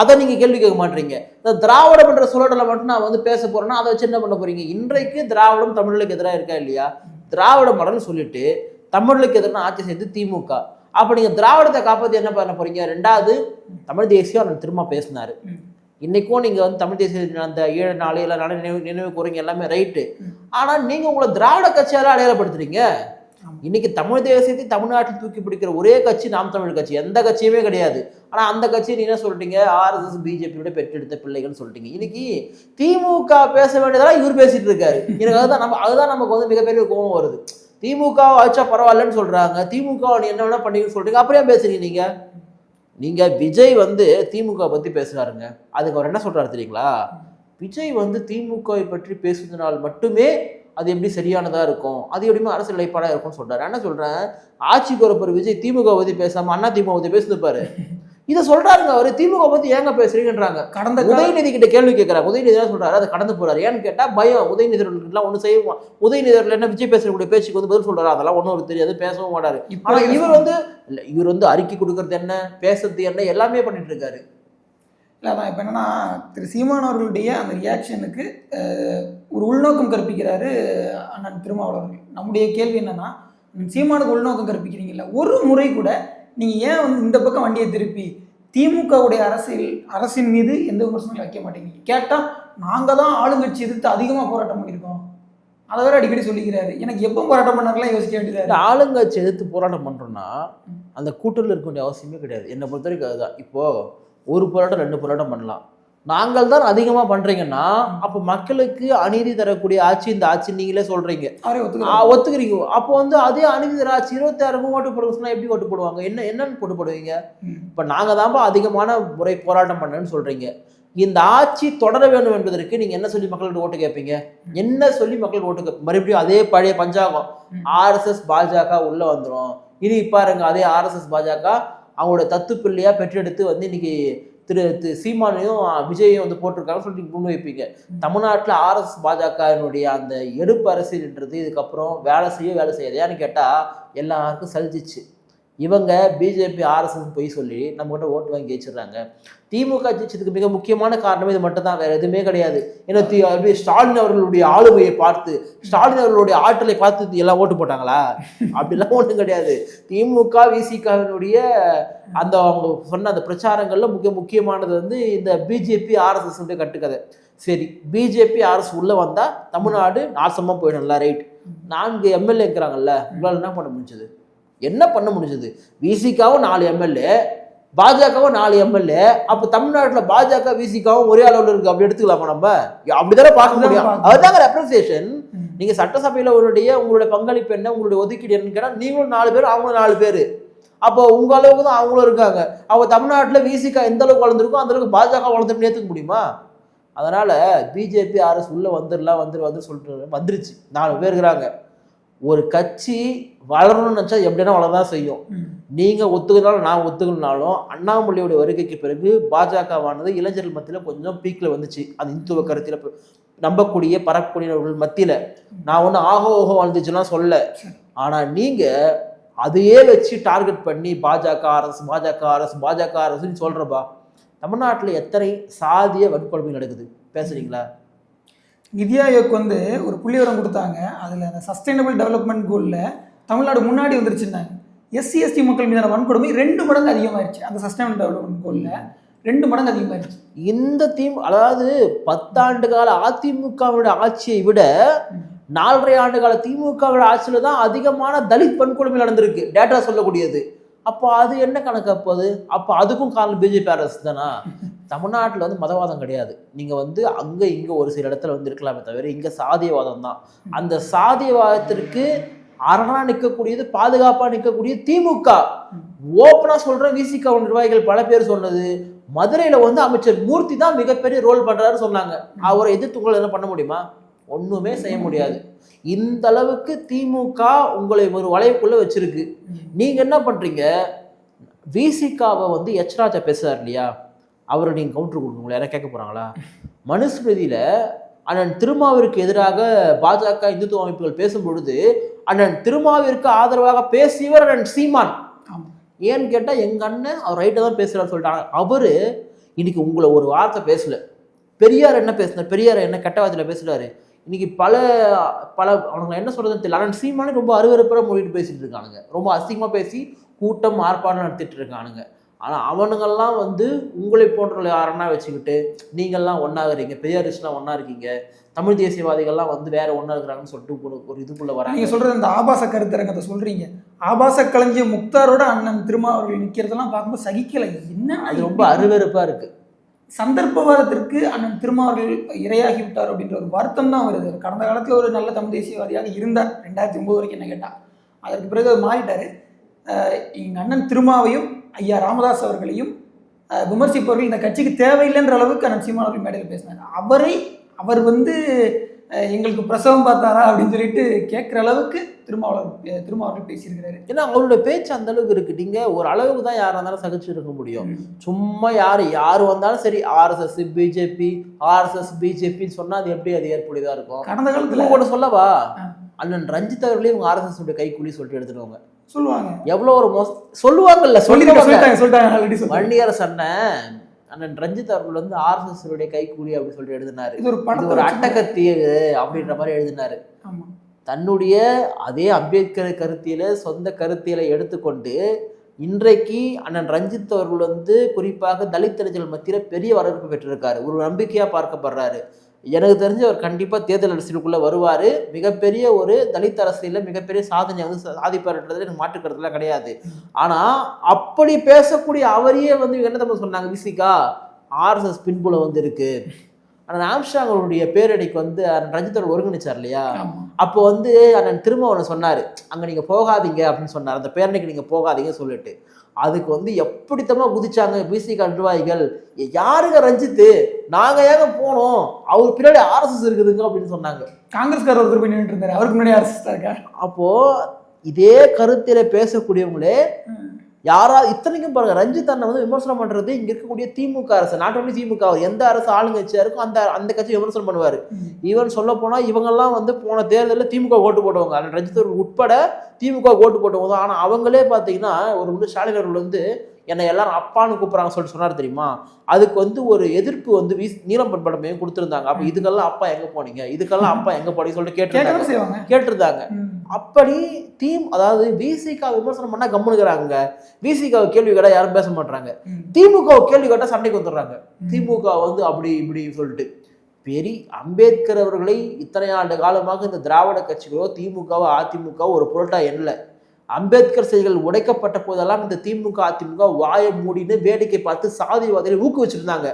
அதை நீங்க கேள்வி கேட்க மாட்டீங்க. இந்த திராவிடம் என்ற சொல்லடல மட்டும் நான் வந்து பேச போறேன்னா அதை வச்சு என்ன பண்ண போறீங்க? இன்றைக்கு திராவிடம் தமிழுக்கு எதிராக இருக்கா இல்லையா? திராவிட மடல்னு சொல்லிட்டு தமிழுக்கு எதிரான ஆட்சி செய்து திமுக. அப்ப நீங்க திராவிடத்தை காப்பாற்றி என்ன பண்ண போறீங்க? ரெண்டாவது, தமிழ் தேசியம் அவர் திரும்ப பேசினாரு. இன்னைக்கும் நீங்க வந்து தமிழ் தேசிய அந்த 7 நாள் எல்லாம் நினைவு கூறீங்க, எல்லாமே ரைட்டு. ஆனா நீங்க உங்களை திராவிட கட்சியால அடையாளப்படுத்துறீங்க. இன்னைக்கு தமிழ் தேசியத்தை தமிழ்நாட்டில் தூக்கி பிடிக்கிற ஒரே கட்சி நாம் தமிழ் கட்சி, எந்த கட்சியுமே கிடையாது. ஆனா அந்த கட்சியை நீ என்ன சொல்லிட்டீங்க, ஆர்எஸ்எஸ் பிஜேபியோட பெற்றெடுத்த பிள்ளைகள் சொல்லிட்டீங்க. இன்னைக்கு திமுக பேச வேண்டியதெல்லாம் இவர் பேசிட்டு இருக்காரு. எனக்கு அதுதான் நமக்கு வந்து மிகப்பெரிய கோபம் வருது. திமுக ஆச்சா பரவாயில்லன்னு சொல்றாங்க, திமுக நீ என்ன வேணா பண்ணிக்கன்னு சொல்றீங்க, அப்படியே பேசுறீங்க நீங்க. விஜய் வந்து திமுக பத்தி பேசுறாருங்க, அதுக்கு அவர் என்ன சொல்றாரு தெரியுங்களா? விஜய் வந்து திமுகவை பற்றி பேசுவதனால் மட்டுமே அது எப்படி சரியானதா இருக்கும், அது எப்படியுமே அரசியல் நிலைப்பாடா இருக்கும்னு சொல்றாரு. என்ன சொல்றேன், ஆட்சிக்கு வரப்போற விஜய் திமுக பத்தி பேசாம அண்ணா திமுக பத்தி பேசுப்பாரு. இதை சொல்றாருங்க அவரு. திமுக பத்தி ஏங்க பேசுறீங்கன்றாங்க. கடந்த உதயநிதி கிட்ட கேள்வி கேட்கிறாரு. உதயநிதி என்ன சொல்றாரு, அதை கடந்து போறாரு. ஏன்னு கேட்டா பயம். உதயநிதி எல்லாம் ஒண்ணு செய்வோம். உதயநிதி என்ன விஜய் பேசக்கூடிய பேச்சுக்கு வந்து பதில் சொல்றாரு, அதெல்லாம் ஒன்னும் தெரியாது, பேசவும் மாட்டாரு. ஆனா இவர் வந்து அறிக்கை கொடுக்கறது என்ன, பேசுறது என்ன, எல்லாமே பண்ணிட்டு இருக்காரு. இல்லை அதான் இப்போ என்னன்னா, திரு சீமான் அவர்களுடைய அந்த ரியாக்ஷனுக்கு ஒரு உள்நோக்கம் கற்பிக்கிறாரு அண்ணன் திருமாவளவர்கள். நம்முடைய கேள்வி என்னன்னா, சீமானுக்கு உள்நோக்கம் கற்பிக்கிறீங்கல்ல, ஒரு முறை கூட நீங்கள் ஏன் வந்து இந்த பக்கம் வண்டியை திருப்பி திமுகவுடைய அரசின் மீது எந்த விமர்சனங்களும் வைக்க மாட்டேங்கிறீங்க? கேட்டால் நாங்கள் தான் ஆளுங்கட்சி எதிர்த்து அதிகமாக போராட்டம் பண்ணியிருக்கோம், அதை வேற அடிக்கடி சொல்லிக்கிறாரு. எனக்கு எப்போ போராட்டம் பண்ணாருலாம் யோசிக்க வேண்டியது. ஆளுங்கட்சி எதிர்த்து போராட்டம் பண்ணுறோன்னா அந்த கூட்டத்தில் இருக்க வேண்டிய அவசியமே கிடையாது. என்னை பொறுத்த வரைக்கும் அதுதான். இப்போது ஒரு போராட்டம் 2 போராட்டம் பண்ணலாம். நாங்கள் தான் அதிகமாக பண்றீங்கன்னா அப்போ மக்களுக்கு அநீதி தரக்கூடிய ஆட்சி இந்த ஆட்சி நீங்களே சொல்றீங்க, ஒத்துக்கிறீங்க. அப்போ வந்து அதே அநீதி தர ஆட்சி 26 ஓட்டு போடுங்க சொன்னா எப்படி ஓட்டு போடுவாங்க? என்னன்னு போட்டு போடுவீங்க? இப்போ நாங்கள் தான்ப்பா அதிகமான முறை போராட்டம் பண்ணேன்னு சொல்றீங்க. இந்த ஆட்சி தொடர வேண்டும் என்பதற்கு நீங்க என்ன சொல்லி மக்கள்கிட்ட ஓட்டு கேட்பீங்க? என்ன சொல்லி மக்களுக்கு ஓட்டு மறுபடியும் அதே பழைய பஞ்சாங்கம், ஆர்எஸ்எஸ் பாஜக உள்ள வந்துடும். இனி பாருங்க, அதே ஆர்எஸ்எஸ் பாஜக அவங்களோட தத்து பிள்ளையா பெற்றெடுத்து வந்து இன்னைக்கு சீமானையும் விஜயையும் வந்து போட்டிருக்காங்கன்னு சொல்லிட்டு முன்வைப்பீங்க. தமிழ்நாட்டில் RSS பாஜகவினுடைய அந்த எடுப்பு அரசியல்ன்றது இதுக்கப்புறம் வேலை செய்யாது. ஏன்னு கேட்டால் எல்லாருக்கும் சலிச்சிச்சு. இவங்க பிஜேபி RSS போய் சொல்லி நம்மகிட்ட ஓட்டு வாங்கி ஜெயிச்சிடுறாங்க. திமுக ஜெயிச்சதுக்கு மிக முக்கியமான காரணமே இது மட்டும் தான், வேற எதுவுமே கிடையாது. ஏன்னா ஸ்டாலின் அவர்களுடைய ஆளுமையை பார்த்து, ஸ்டாலின் அவர்களுடைய ஆற்றலை பார்த்து எல்லாம் ஓட்டு போட்டாங்களா? அப்படிலாம் ஒன்றும் கிடையாது. திமுக விசிகாவினுடைய அந்த அவங்க சொன்ன அந்த பிரச்சாரங்கள்ல மிக முக்கியமானது வந்து இந்த பிஜேபி RSS கட்டுக்கதை. சரி, பிஜேபி RSS உள்ள வந்தா தமிழ்நாடு நாசமா போயிடும்ல, ரைட். 4 MLA இருக்கிறாங்கல்ல, உங்களால் என்ன பண்ண முடிஞ்சது? என்ன பண்ண முடிஞ்சது? விசிகாவும் 4 MLA, பாஜகவும் 4 MLA. அப்போ தமிழ்நாட்டில் பாஜக விசிகாவும் ஒரே அளவில் இருக்கு, அப்படி எடுத்துக்கலாமா? நம்ம அப்படித்தானே பார்க்க முடியும். அதுதாங்க ரெப்ரசன்டேஷன். நீங்க சட்டசபையில் உங்களுடைய பங்களிப்பு என்ன, உங்களுடைய ஒதுக்கீடு என்னன்னு கேட்டால் நீங்களும் 4 பேர், அவங்களும் 4 பேர். அப்போ உங்க அளவுக்கு தான் அவங்களும் இருக்காங்க. அவங்க தமிழ்நாட்டில் விசிகா எந்த அளவுக்கு வளர்ந்துருக்கோ அந்த அளவுக்கு பாஜக வளர்ந்துட்டு ஏற்றுக்க முடியுமா? அதனால பிஜேபி RSS உள்ள வந்து சொல்லிட்டு வந்துருச்சு. 4 பேர் இருக்கிறாங்க. ஒரு கட்சி வளரணும்னு நினச்சா எப்படின்னா வளரதான் செய்யும். நீங்க ஒத்துக்கினாலும் நான் ஒத்துக்கினாலும் அண்ணாமலையோட வருகைக்கு பிறகு பாஜகவானது இளைஞர்கள் மத்தியில் கொஞ்சம் பீக்கில் வந்துச்சு. அந்த இந்துத்துவ கருத்தில் நம்பக்கூடிய பரப்பக்கூடியவர்கள் மத்தியில். நான் ஒன்றும் ஓஹோ வந்துச்சுன்னா சொல்ல. ஆனால் நீங்க அதையே வச்சு டார்கெட் பண்ணி பாஜக RSS சொல்றப்பா, தமிழ்நாட்டில் எத்தனை சாதிய வன்கொடுமை நடக்குது பேசுறீங்களா? நிதி ஆயோக் வந்து ஒரு புள்ளிவிவரம் கொடுத்தாங்க. அதில் அந்த சஸ்டைனபிள் டெவலப்மெண்ட் கோலில் தமிழ்நாடு முன்னாடி வந்துருச்சுன்னாங்க. SC/ST மக்கள் மீதான வன்கொடுமை 2 மடங்கு அதிகமாகிடுச்சு. அந்த சஸ்டைனபிள் டெவலப்மெண்ட் கோலில் 2 மடங்கு அதிகமாகிடுச்சு. இந்த அதாவது 10 ஆண்டு கால அதிமுகவுடைய ஆட்சியை விட 4.5 ஆண்டு கால திமுகவுடைய ஆட்சியில் தான் அதிகமான தலித் வன்கொடுமை நடந்திருக்கு, டேட்டா சொல்லக்கூடியது. அப்போ அது என்ன கணக்கு? அப்போது அதுக்கும் காரணம் பிஜேபி RSS தானா? தமிழ்நாட்டில் வந்து மதவாதம் கிடையாது. நீங்கள் வந்து அங்கே இங்கே ஒரு சில இடத்துல வந்து இருக்கலாமே தவிர இங்கே சாதியவாதம் தான். அந்த சாதியவாதத்திற்கு அரணாக நிற்கக்கூடியது, பாதுகாப்பாக நிற்கக்கூடிய திமுக. ஓப்பனாக சொல்கிறேன், விசிக நிர்வாகிகள் பல பேர் சொன்னது, மதுரையில் வந்து அமைச்சர் மூர்த்தி தான் மிகப்பெரிய ரோல் பண்ணுறாருன்னு சொன்னாங்க. அவரை எதிர்த்து உங்களை என்ன பண்ண முடியுமா? ஒன்றுமே செய்ய முடியாது. இந்த அளவுக்கு திமுக உங்களை ஒரு வளைவுக்குள்ள வச்சிருக்கு. நீங்க என்ன பண்றீங்க? விசிகாவை வந்து ராஜா பேசுறாரு இல்லையா, அவரை நீங்க கவுண்டர் கொடுக்கணுங்களா? யாரும் கேட்க போறாங்களா? மனுஸ்மிருதியில அண்ணன் திருமாவிற்கு எதிராக பாஜக இந்துத்துவ அமைப்புகள் பேசும் பொழுது அண்ணன் திருமாவிற்கு ஆதரவாக பேசியவர் அண்ணன் சீமான். ஏன்னு கேட்டா எங்க அண்ணன் அவர் ரைட்டை தான் பேசுறாரு சொல்லிட்டாங்க. அவரு இன்னைக்கு உங்களை ஒரு வார்த்தை பேசல. பெரியார் என்ன பேசினார்? பெரியார் என்ன கெட்ட வார்த்தையில பேசுறாரு? இன்னைக்கு பல அவங்க என்ன சொல்றதுன்னு தெரியல. ஆனால் சீமானே ரொம்ப அருவருப்பாக மொழிட்டு பேசிட்டு இருக்கானுங்க, ரொம்ப அசிங்கமாக பேசி கூட்டம் ஆர்ப்பாட்டம் நடத்திட்டு இருக்கானுங்க. ஆனால் அவனுங்கள்லாம் வந்து உங்களை போன்ற யாரன்னா வச்சுக்கிட்டு நீங்கள்லாம் ஒன்றாகிறீங்க, பெரியாரிஸ்ட்லாம் ஒன்றா இருக்கீங்க, தமிழ் தேசியவாதிகள்லாம் வந்து வேற ஒன்றா இருக்கிறாங்கன்னு சொல்லிட்டு ஒரு இதுக்குள்ள வராங்க. நீங்கள் சொல்கிறது இந்த ஆபாச கருத்தரங்கத்தை சொல்கிறீங்க. ஆபாச களஞ்சியம் முக்தாரோட அண்ணன் திருமாவர்கள் நிற்கிறதெல்லாம் பார்க்கும்போது சகிக்கலை. என்ன அது ரொம்ப அருவருப்பாக இருக்குது. சந்தர்ப்பவாதத்திற்கு அண்ணன் திருமாவர்கள் இரையாகி விட்டார் அப்படின்ற ஒரு வருத்தம் தான் வருது. கடந்த காலத்தில் ஒரு நல்ல தமிழ் தேசியவாதியாக இருந்தார் 2009 வரைக்கும் என்ன கேட்டால். அதற்கு பிறகு அவர் மாறிட்டார். எங்கள் அண்ணன் திருமாவையும் ஐயா ராமதாஸ் அவர்களையும் விமர்சிப்பவர்கள் இந்த கட்சிக்கு தேவையில்லைன்ற அளவுக்கு அண்ணன் சீமான் அவர்கள் மேடையில் பேசினார். அவர் வந்து எங்களுக்கு பிரசவம் பார்த்தாரா அப்படின்னு சொல்லிட்டு கேட்குற அளவுக்கு திருமாவர்கள் பேசியிருக்கிறாரு. ஏன்னா அவரோட பேச்சு அந்த அளவுக்கு இருக்கு. நீங்க ஒரு அளவுக்கு தான் யாரா இருந்தாலும் சகிச்சு இருக்க முடியும். சும்மா யாரு வந்தாலும் சரி RSS பிஜேபின்னு சொன்னா அது எப்படி அது ஏற்புடையதா இருக்கும்? கடந்த காலத்துல கூட சொல்லவா, அண்ணன் ரஞ்சித் அவர்களே இவங்க RSS கைக்கூலி சொல்லிட்டு எடுத்துடுவாங்க, சொல்லுவாங்க. எவ்வளவு ஒரு சொல்லுவாங்கல்ல, சொல்லிட்டாங்க. வன்னியரசு அண்ணன் ரஞ்சித் அவர்கள் வந்து RSS கைக்கூலி அப்படின்னு சொல்லிட்டு எழுதினாரு. இது ஒரு அட்டகத்தி அப்படின்ற மாதிரி எழுதினாரு. தன்னுடைய அதே அம்பேத்கர் கருத்தியல சொந்த கருத்தியலை எடுத்துக்கொண்டு இன்றைக்கு அண்ணன் ரஞ்சித் அவர்கள் வந்து குறிப்பாக தலித் இளைஞர்கள் மத்தியில் பெரிய வரவேற்பு பெற்றிருக்காரு, ஒரு நம்பிக்கையா பார்க்கப்படுறாரு. எனக்கு தெரிஞ்சு அவர் கண்டிப்பா தேர்தல் அரசியலுக்குள்ள வருவாரு. மிகப்பெரிய ஒரு தலித் அரசியல மிகப்பெரிய சாதனை வந்து சாதிப்பாருன்றது எனக்கு மாற்றுக்கிறதுலாம் கிடையாது. ஆனா அப்படி பேசக்கூடிய அவரையே வந்து என்ன தம்ப சொன்னாங்க, விசிகா RSS பின்புலம் வந்து இருக்கு. ஆனால் ஆம்ஸ்ட்ராங் அவருடைய பேரடிக்கு வந்து ரஞ்சித் அவர் ஒருங்கிணைச்சார் இல்லையா, அப்போ வந்து அண்ணன் திருமாவளவன் சொன்னார் அங்கே நீங்கள் போகாதீங்க அப்படின்னு சொன்னார், அந்த பேரணிக்கு நீங்கள் போகாதீங்கன்னு சொல்லிட்டு. அதுக்கு வந்து எப்படித்தமா குதிச்சாங்க பிசிக நிர்வாகிகள், யாருங்க ரஞ்சித்து, நாங்கள் ஏங்க போனோம், அவர் பின்னாடி RSS இருக்குதுங்க அப்படின்னு சொன்னாங்க. காங்கிரஸ்காரர் ஒருத்தர் போய் நின்றுட்டு இருந்தாரு, அவருக்கு முன்னாடி RSS தான் இருக்கா. அப்போ இதே கருத்தில பேசக்கூடியவங்களே இத்தனைக்கும் பாருங்க, ரஞ்சித் அண்ணன் வந்து விமர்சனம் பண்றது இங்க இருக்கக்கூடிய திமுக அரசு, நாட் ஒன்லி திமுக, எந்த அரசு ஆளுங்கட்சியா இருக்கும் அந்த கட்சி விமர்சனம் பண்ணுவாரு. ஈவன் சொல்ல போனா இவங்கெல்லாம் வந்து போன தேர்தலில் திமுக ஓட்டு போட்டவங்க, ரஞ்சித் அவர்கள் உட்பட திமுக ஓட்டு போட்டவங்க தான். ஆனா அவங்களே பாத்தீங்கன்னா ஒரு ஸ்டாலின் அவர்கள் வந்து என்னை எல்லாரும் அப்பான்னு கூப்பிட்றாங்க சொல்லிட்டு சொன்னார் தெரியுமா, அதுக்கு வந்து ஒரு எதிர்ப்பு வந்து நீலம் பண்படமையும் கொடுத்துருந்தாங்க. அப்ப இதுக்கெல்லாம் அப்பா எங்க போனீங்க, இதுக்கெல்லாம் அப்பா எங்க போனீங்க சொல்லிட்டு கேட்டிருந்தாங்க. அப்படி அதாவது விசிகா விமர்சனம் பண்ணா கம்முனுக்குறாங்க, விசிகாவை கேள்வி கேட்டா யாரும் பேச மாட்டாங்க, திமுக கேள்வி கேட்டா சண்டைக்கு வந்துடுறாங்க. திமுக வந்து அப்படி இப்படி சொல்லிட்டு அம்பேத்கர் அவர்களை இத்தனை ஆண்டு காலமாக இந்த திராவிட கட்சிகளோ திமுகவோ அதிமுகவோ ஒரு பொருட்டா எண்ணல. அம்பேத்கர் செய்திகள் உடைக்கப்பட்ட போதெல்லாம் இந்த திமுக அதிமுக வாயை மூடின்னு வேடிக்கை பார்த்து சாதிவாதிகளை ஊக்குவிச்சிருந்தாங்க.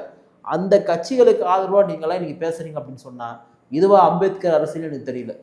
அந்த கட்சிகளுக்கு ஆதரவா நீங்களாம் இன்னைக்கு பேசுறீங்க அப்படின்னு சொன்னா இதுவா அம்பேத்கர் அரசியல் எனக்கு தெரியல.